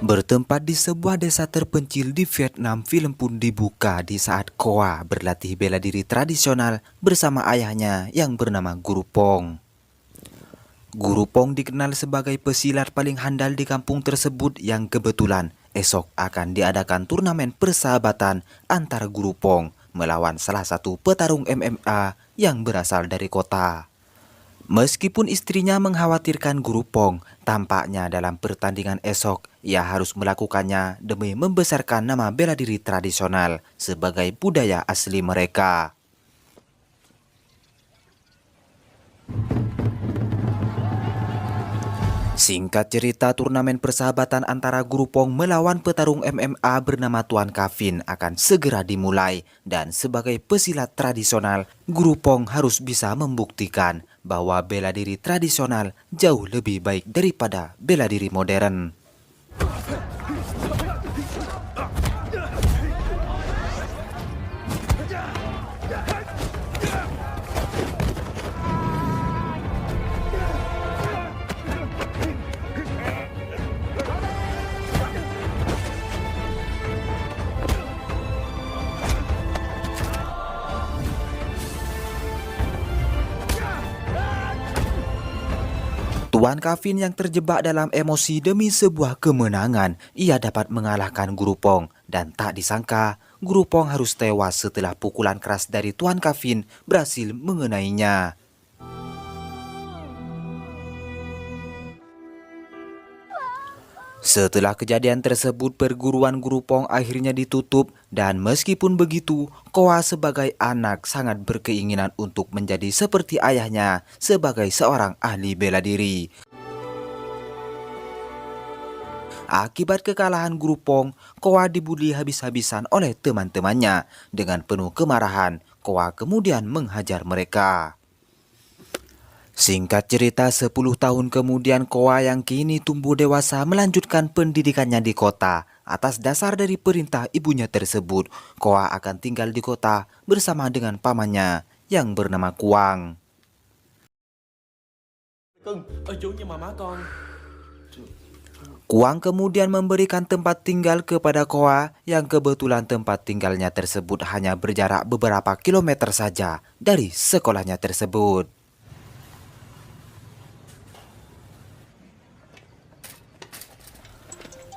Bertempat di sebuah desa terpencil di Vietnam, film pun dibuka di saat Koa berlatih bela diri tradisional bersama ayahnya yang bernama Guru Pong. Guru Pong dikenal sebagai pesilat paling handal di kampung tersebut yang kebetulan esok akan diadakan turnamen persahabatan antara Guru Pong melawan salah satu petarung MMA yang berasal dari kota. Meskipun istrinya mengkhawatirkan Guru Pong, tampaknya dalam pertandingan esok ia harus melakukannya demi membesarkan nama bela diri tradisional sebagai budaya asli mereka. Singkat cerita, turnamen persahabatan antara Guru Pong melawan petarung MMA bernama Tuan Kavin akan segera dimulai. Dan sebagai pesilat tradisional, Guru Pong harus bisa membuktikan bahwa bela diri tradisional jauh lebih baik daripada bela diri modern. Tuan Kavin yang terjebak dalam emosi demi sebuah kemenangan, ia dapat mengalahkan Guru Pong. Dan tak disangka, Guru Pong harus tewas setelah pukulan keras dari Tuan Kavin berhasil mengenainya. Setelah kejadian tersebut, perguruan Guru Pong akhirnya ditutup dan meskipun begitu, Koa sebagai anak sangat berkeinginan untuk menjadi seperti ayahnya sebagai seorang ahli bela diri. Akibat kekalahan Guru Pong, Koa dibully habis-habisan oleh teman-temannya. Dengan penuh kemarahan, Koa kemudian menghajar mereka. Singkat cerita, 10 tahun kemudian Koa yang kini tumbuh dewasa melanjutkan pendidikannya di kota. Atas dasar dari perintah ibunya tersebut, Koa akan tinggal di kota bersama dengan pamannya yang bernama Kuang. Kuang kemudian memberikan tempat tinggal kepada Koa yang kebetulan tempat tinggalnya tersebut hanya berjarak beberapa kilometer saja dari sekolahnya tersebut.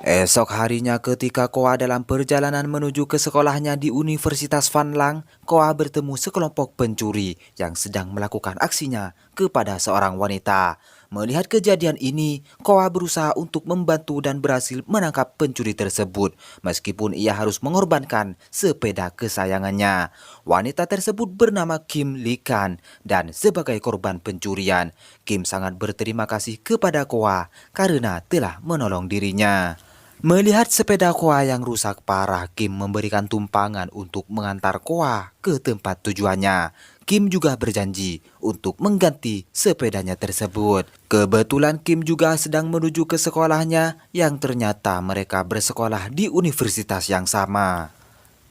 Esok harinya ketika Koa dalam perjalanan menuju ke sekolahnya di Universitas Van Lang, Koa bertemu sekelompok pencuri yang sedang melakukan aksinya kepada seorang wanita. Melihat kejadian ini, Koa berusaha untuk membantu dan berhasil menangkap pencuri tersebut, meskipun ia harus mengorbankan sepeda kesayangannya. Wanita tersebut bernama Kim Likan dan sebagai korban pencurian, Kim sangat berterima kasih kepada Koa karena telah menolong dirinya. Melihat sepeda Koa yang rusak parah, Kim memberikan tumpangan untuk mengantar Koa ke tempat tujuannya. Kim juga berjanji untuk mengganti sepedanya tersebut. Kebetulan Kim juga sedang menuju ke sekolahnya yang ternyata mereka bersekolah di universitas yang sama.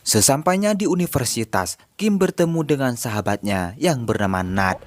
Sesampainya di universitas, Kim bertemu dengan sahabatnya yang bernama Nat.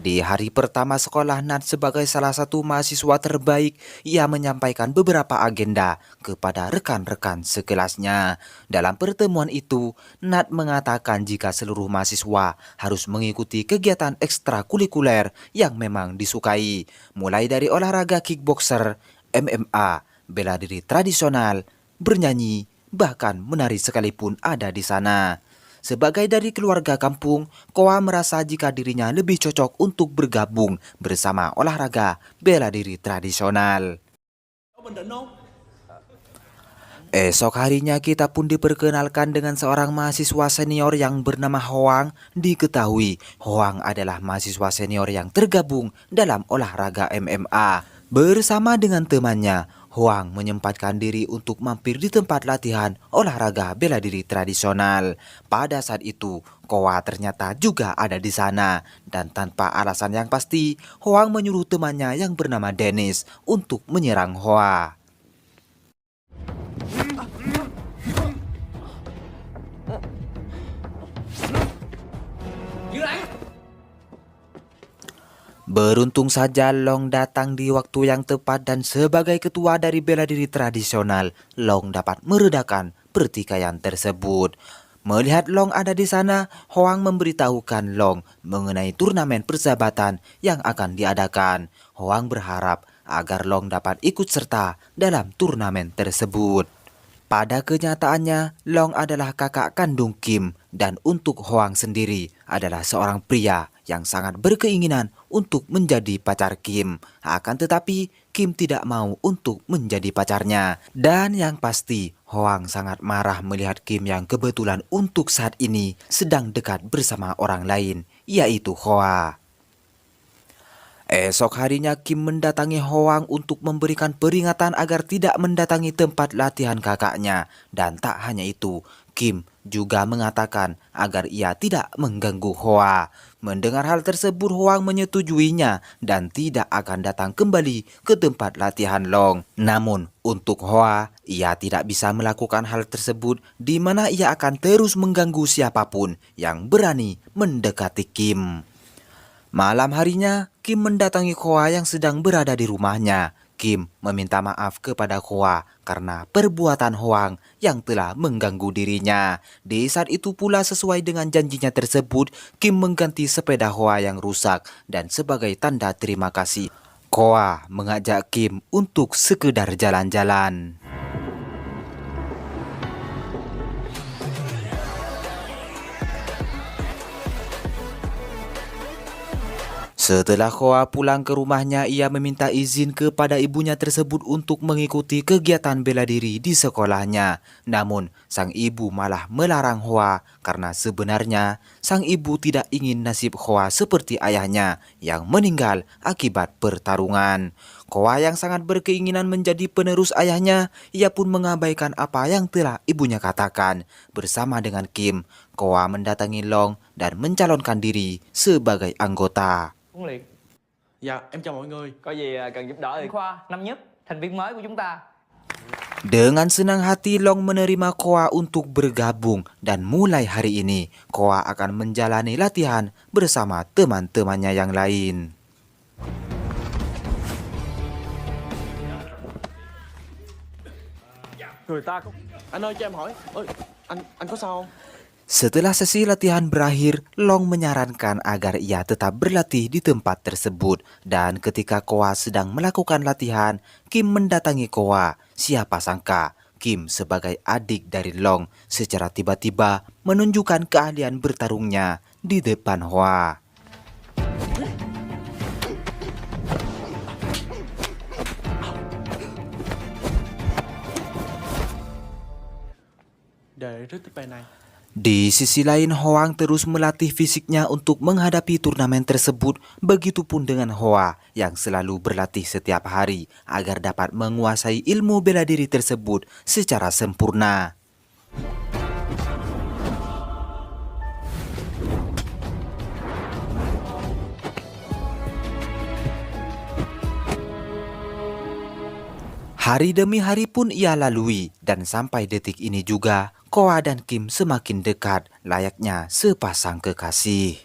Di hari pertama sekolah, Nat sebagai salah satu mahasiswa terbaik, ia menyampaikan beberapa agenda kepada rekan-rekan sekelasnya. Dalam pertemuan itu, Nat mengatakan jika seluruh mahasiswa harus mengikuti kegiatan ekstrakurikuler yang memang disukai, mulai dari olahraga kickboxer, MMA, bela diri tradisional, bernyanyi, bahkan menari sekalipun ada di sana. Sebagai dari keluarga kampung, Koa merasa jika dirinya lebih cocok untuk bergabung bersama olahraga bela diri tradisional. Esok harinya kita pun diperkenalkan dengan seorang mahasiswa senior yang bernama Hoang. Diketahui Hoang adalah mahasiswa senior yang tergabung dalam olahraga MMA. Bersama dengan temannya, Hoang menyempatkan diri untuk mampir di tempat latihan olahraga bela diri tradisional. Pada saat itu, Koa ternyata juga ada di sana. Dan tanpa alasan yang pasti, Hoang menyuruh temannya yang bernama Dennis untuk menyerang Hoa. Beruntung saja Long datang di waktu yang tepat dan sebagai ketua dari bela diri tradisional, Long dapat meredakan pertikaian tersebut. Melihat Long ada di sana, Hoang memberitahukan Long mengenai turnamen persahabatan yang akan diadakan. Hoang berharap agar Long dapat ikut serta dalam turnamen tersebut. Pada kenyataannya, Long adalah kakak kandung Kim dan untuk Hoang sendiri adalah seorang pria yang sangat berkeinginan untuk menjadi pacar Kim. Akan tetapi, Kim tidak mau untuk menjadi pacarnya. Dan yang pasti, Hoang sangat marah melihat Kim yang kebetulan untuk saat ini sedang dekat bersama orang lain, yaitu Hoa. Esok harinya Kim mendatangi Hoang untuk memberikan peringatan agar tidak mendatangi tempat latihan kakaknya. Dan tak hanya itu, Kim juga mengatakan agar ia tidak mengganggu Hoa. Mendengar hal tersebut, Hoang menyetujuinya dan tidak akan datang kembali ke tempat latihan Long. Namun untuk Hoa, ia tidak bisa melakukan hal tersebut di mana ia akan terus mengganggu siapapun yang berani mendekati Kim. Malam harinya, Kim mendatangi Hoa yang sedang berada di rumahnya. Kim meminta maaf kepada Hoa karena perbuatan Hoang yang telah mengganggu dirinya. Di saat itu pula sesuai dengan janjinya tersebut, Kim mengganti sepeda Hoa yang rusak dan sebagai tanda terima kasih, Hoa mengajak Kim untuk sekedar jalan-jalan. Setelah Hoa pulang ke rumahnya, ia meminta izin kepada ibunya tersebut untuk mengikuti kegiatan bela diri di sekolahnya. Namun, sang ibu malah melarang Hoa karena sebenarnya sang ibu tidak ingin nasib Hoa seperti ayahnya yang meninggal akibat pertarungan. Hoa yang sangat berkeinginan menjadi penerus ayahnya, ia pun mengabaikan apa yang telah ibunya katakan. Bersama dengan Kim, Hoa mendatangi Long dan mencalonkan diri sebagai anggota. Huấn luyện. Dạ, em chào mọi người. Có gì cần giúp đỡ thì Khoa, năm nhất, thành viên mới của chúng ta. Dengan senang hati Long menerima Khoa untuk bergabung dan mulai hari ini Khoa akan menjalani latihan bersama teman-temannya yang lain. Người ta có... Anh ơi cho em hỏi. Ơi, anh có sao không? Setelah sesi latihan berakhir, Long menyarankan agar ia tetap berlatih di tempat tersebut. Dan ketika Khoa sedang melakukan latihan, Kim mendatangi Khoa. Siapa sangka, Kim sebagai adik dari Long secara tiba-tiba menunjukkan keahlian bertarungnya di depan Hoa. Để rất thích bài này. Di sisi lain, Hoang terus melatih fisiknya untuk menghadapi turnamen tersebut. Begitupun dengan Hoa yang selalu berlatih setiap hari agar dapat menguasai ilmu bela diri tersebut secara sempurna. Hari demi hari pun ia lalui dan sampai detik ini juga Khoa dan Kim semakin dekat layaknya sepasang kekasih.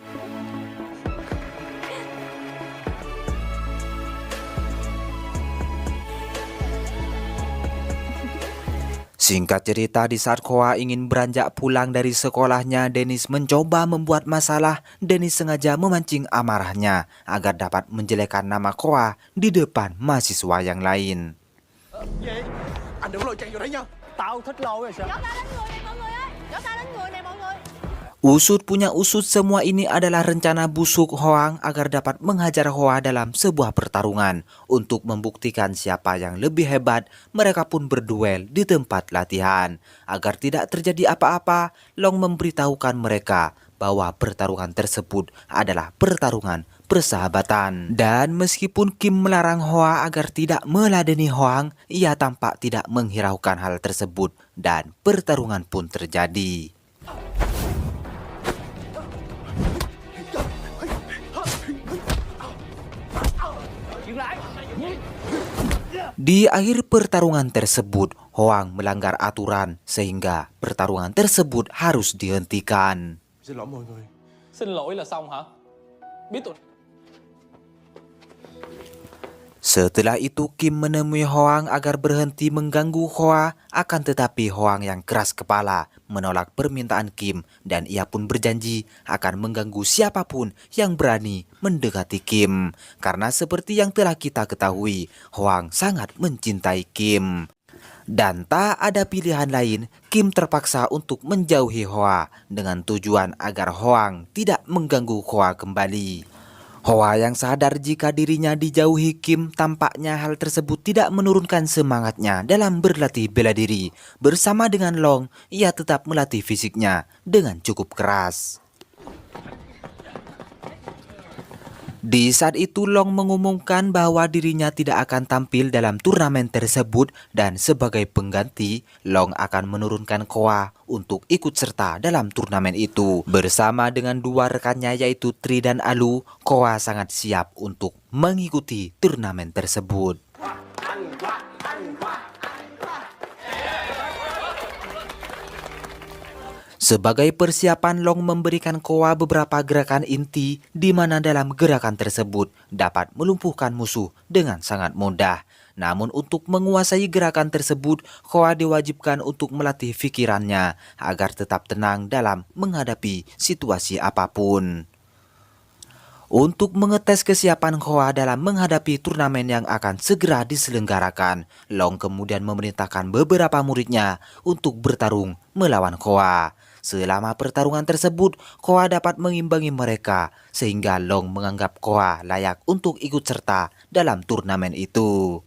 Singkat cerita, di saat Khoa ingin beranjak pulang dari sekolahnya, Dennis mencoba membuat masalah. Dennis sengaja memancing amarahnya agar dapat menjelekkan nama Khoa di depan mahasiswa yang lain. Gì? Anh đừng lôi chân vô đấy nha. Tao thích lôi rồi sao? Gió ta đánh người này mọi người ơi. Gió ta đánh người này mọi người. Usut punya usut, semua ini adalah rencana busuk Hoang agar dapat menghajar Hoa dalam sebuah pertarungan. Untuk membuktikan siapa yang lebih hebat, mereka pun berduel di tempat latihan. Agar tidak terjadi apa-apa, Long memberitahukan mereka bahwa pertarungan tersebut adalah pertarungan persahabatan. Dan meskipun Kim melarang Hoa agar tidak meladeni Hoang, ia tampak tidak menghiraukan hal tersebut dan pertarungan pun terjadi. Di akhir pertarungan tersebut, Hoang melanggar aturan sehingga pertarungan tersebut harus dihentikan. Xin lỗi mọi người. Xin lỗi là xong hả? Biết tụi... Setelah itu Kim menemui Hoang agar berhenti mengganggu Hoa, akan tetapi Hoang yang keras kepala menolak permintaan Kim dan ia pun berjanji akan mengganggu siapapun yang berani mendekati Kim. Karena seperti yang telah kita ketahui, Hoang sangat mencintai Kim. Dan tak ada pilihan lain, Kim terpaksa untuk menjauhi Hoa dengan tujuan agar Hoang tidak mengganggu Hoa kembali. Hoa yang sadar jika dirinya dijauhi Kim, tampaknya hal tersebut tidak menurunkan semangatnya dalam berlatih bela diri. Bersama dengan Long, ia tetap melatih fisiknya dengan cukup keras. Di saat itu Long mengumumkan bahwa dirinya tidak akan tampil dalam turnamen tersebut dan sebagai pengganti, Long akan menurunkan Koa untuk ikut serta dalam turnamen itu. Bersama dengan dua rekannya yaitu Tri dan Alu, Koa sangat siap untuk mengikuti turnamen tersebut. Sebagai persiapan, Long memberikan Koa beberapa gerakan inti di mana dalam gerakan tersebut dapat melumpuhkan musuh dengan sangat mudah. Namun untuk menguasai gerakan tersebut, Koa diwajibkan untuk melatih pikirannya agar tetap tenang dalam menghadapi situasi apapun. Untuk mengetes kesiapan Koa dalam menghadapi turnamen yang akan segera diselenggarakan, Long kemudian memerintahkan beberapa muridnya untuk bertarung melawan Koa. Selama pertarungan tersebut, Koa dapat mengimbangi mereka, sehingga Long menganggap Koa layak untuk ikut serta dalam turnamen itu.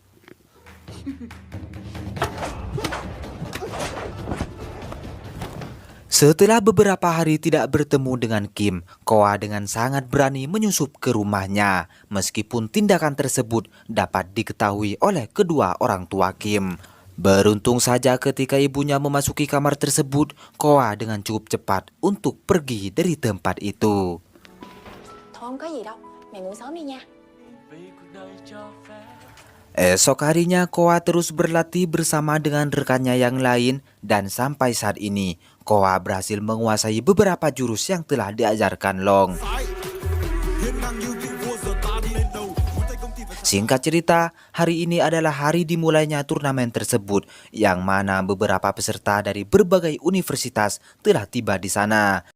Setelah beberapa hari tidak bertemu dengan Kim, Koa dengan sangat berani menyusup ke rumahnya, meskipun tindakan tersebut dapat diketahui oleh kedua orang tua Kim. Beruntung saja ketika ibunya memasuki kamar tersebut, Koa dengan cukup cepat untuk pergi dari tempat itu. Esok harinya Koa terus berlatih bersama dengan rekannya yang lain dan sampai saat ini Koa berhasil menguasai beberapa jurus yang telah diajarkan Long. Singkat cerita, hari ini adalah hari dimulainya turnamen tersebut, yang mana beberapa peserta dari berbagai universitas telah tiba di sana.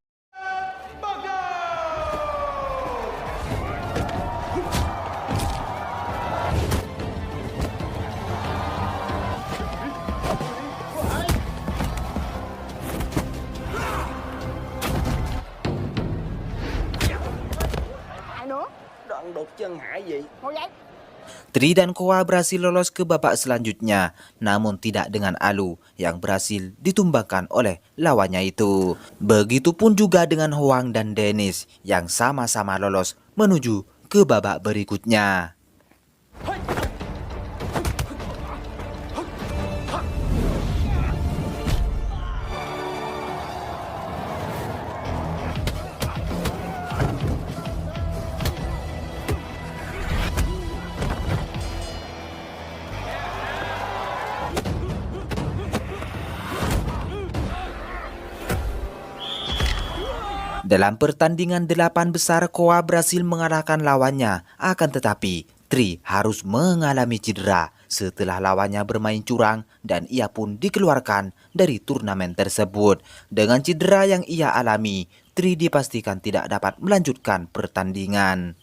Đoạn đột chân hại gì? Tri dan Koa berhasil lolos ke babak selanjutnya, namun tidak dengan Alu yang berhasil ditumbangkan oleh lawannya itu. Begitupun juga dengan Hoang dan Dennis yang sama-sama lolos menuju ke babak berikutnya. Dalam pertandingan 8 besar, Koa berhasil mengalahkan lawannya. Akan tetapi, Tri harus mengalami cedera setelah lawannya bermain curang dan ia pun dikeluarkan dari turnamen tersebut. Dengan cedera yang ia alami, Tri dipastikan tidak dapat melanjutkan pertandingan.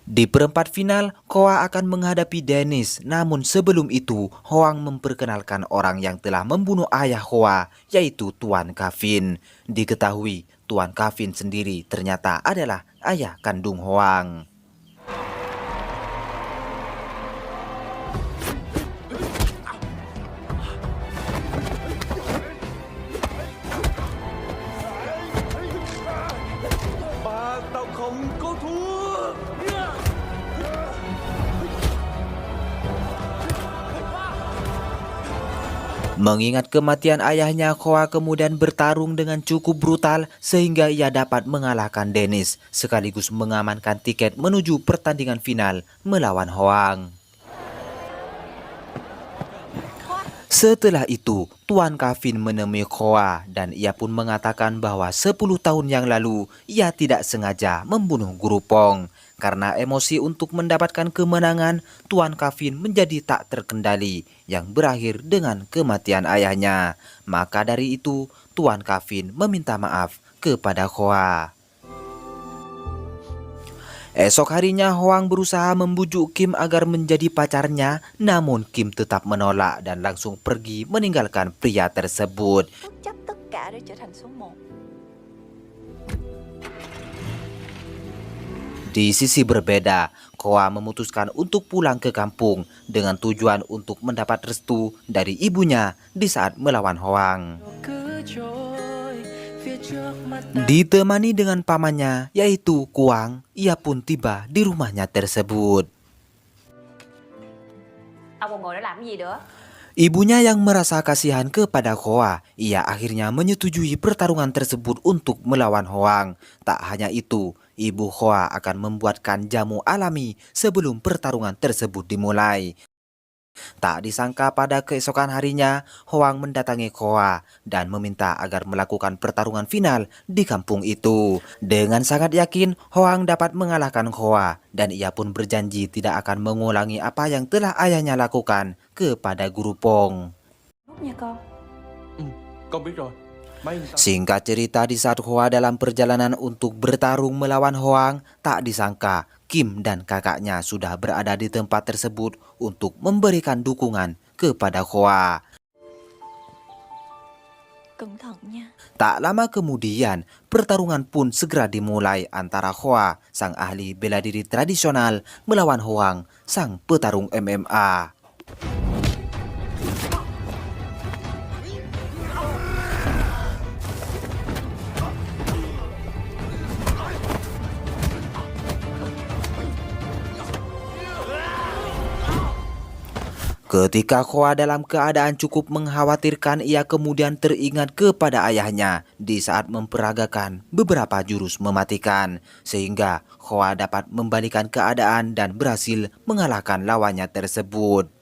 Di perempat final, Koa akan menghadapi Dennis. Namun sebelum itu, Hoang memperkenalkan orang yang telah membunuh ayah Koa, yaitu Tuan Kafin. Diketahui, Tuan Kafin sendiri ternyata adalah ayah kandung Hoang. Ba, tao không có thua. Mengingat kematian ayahnya, Koa kemudian bertarung dengan cukup brutal sehingga ia dapat mengalahkan Dennis, sekaligus mengamankan tiket menuju pertandingan final melawan Hoang. Setelah itu, Tuan Kevin menemui Khoa dan ia pun mengatakan bahwa 10 tahun yang lalu ia tidak sengaja membunuh Guru Pong. Karena emosi untuk mendapatkan kemenangan, Tuan Kevin menjadi tak terkendali yang berakhir dengan kematian ayahnya. Maka dari itu, Tuan Kevin meminta maaf kepada Khoa. Esok harinya Hoang berusaha membujuk Kim agar menjadi pacarnya, namun Kim tetap menolak dan langsung pergi meninggalkan pria tersebut. Bất chấp tất cả để trở thành số 1. Di sisi berbeda, Khoa memutuskan untuk pulang ke kampung dengan tujuan untuk mendapat restu dari ibunya di saat melawan Hoang. Ditemani dengan pamannya yaitu Kuang, ia pun tiba di rumahnya tersebut. Ông còn ngồi đó làm cái gì nữa? Ibunya yang merasa kasihan kepada Khoa, ia akhirnya menyetujui pertarungan tersebut untuk melawan Hoang. Tak hanya itu, ibu Khoa akan membuatkan jamu alami sebelum pertarungan tersebut dimulai. Tak disangka pada keesokan harinya, Hoang mendatangi Khoa dan meminta agar melakukan pertarungan final di kampung itu. Dengan sangat yakin, Hoang dapat mengalahkan Khoa dan ia pun berjanji tidak akan mengulangi apa yang telah ayahnya lakukan kepada Guru Pong. Nút nha con. Con biết rồi. Mấy anh sao? Singkat cerita, di saat Khoa dalam perjalanan untuk bertarung melawan Hoang, tak disangka Kim dan kakaknya sudah berada di tempat tersebut untuk memberikan dukungan kepada Khoa. Cẩn thận nha. Tak lama kemudian, pertarungan pun segera dimulai antara Khoa, sang ahli bela diri tradisional, melawan Hoang, sang petarung MMA. Ketika Khoa dalam keadaan cukup mengkhawatirkan, ia kemudian teringat kepada ayahnya di saat memperagakan beberapa jurus mematikan, sehingga Khoa dapat membalikan keadaan dan berhasil mengalahkan lawannya tersebut.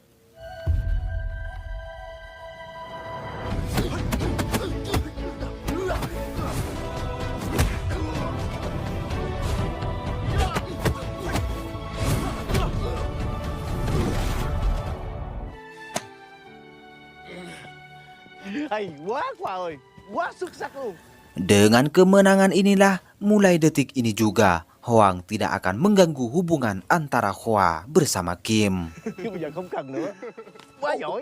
Hay quá Khoa ơi, quá xuất sắc luôn. Dengan kemenangan inilah, mulai detik ini juga, Hoang tidak akan mengganggu hubungan antara Khoa bersama Kim. Bây giờ không cần nữa. Quá giỏi.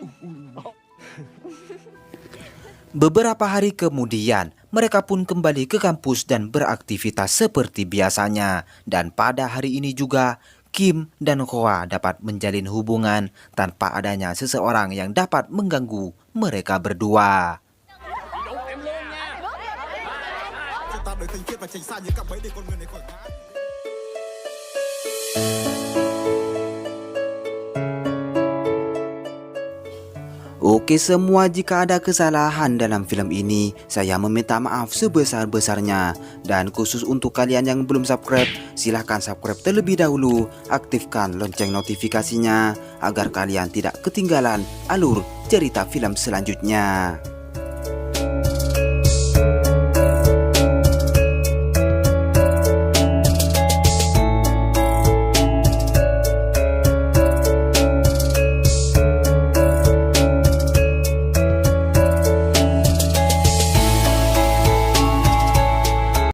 Beberapa hari kemudian, mereka pun kembali ke kampus dan beraktivitas seperti biasanya. Dan pada hari ini juga, Kim dan Khoa dapat menjalin hubungan tanpa adanya seseorang yang dapat mengganggu mereka berdua. Oke semua, jika ada kesalahan dalam film ini, saya meminta maaf sebesar-besarnya. Dan khusus untuk kalian yang belum subscribe, silahkan subscribe terlebih dahulu, aktifkan lonceng notifikasinya, agar kalian tidak ketinggalan alur cerita film selanjutnya.